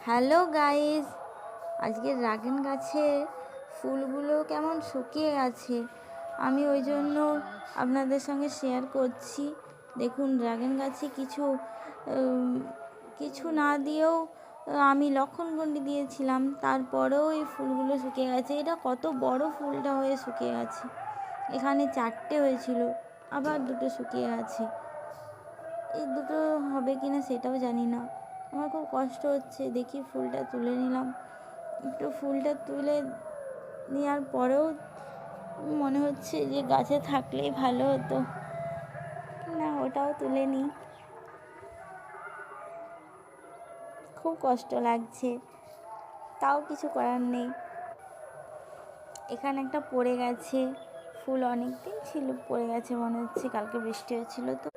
Hello guys, আজকে dragon গাছের ফুলগুলো কেমন শুকিয়ে গেছে। আমি ওই জন্য আপনাদের সঙ্গে শেয়ার করছি। দেখুন, ড্রাগন গাছে কিছু না দিয়েও আমি লক্ষণগুন্ডি দিয়েছিলাম, তারপরেও এই ফুলগুলো শুকিয়ে গেছে। এটা কত বড় ফুলটা হয়ে শুকিয়ে গেছে। এখানে 4টে হয়েছিল, আবার 2টো শুকিয়ে গেছে। এই 2টো হবে কিনা সেটাও জানি না। আমার খুব কষ্ট হচ্ছে। দেখি, ফুলটা তুলে নিলাম। একটু ফুলটা তুলে নেওয়ার পরেও মনে হচ্ছে যে গাছে থাকলেই ভালো হতো। না, ওটাও তুলে নিই। খুব কষ্ট লাগছে, তাও কিছু করার নেই। এখানে একটা পড়ে গেছে ফুল, অনেক দিন ছিল, পড়ে গেছে মনে হচ্ছে, কালকে বৃষ্টি হয়েছিল তো।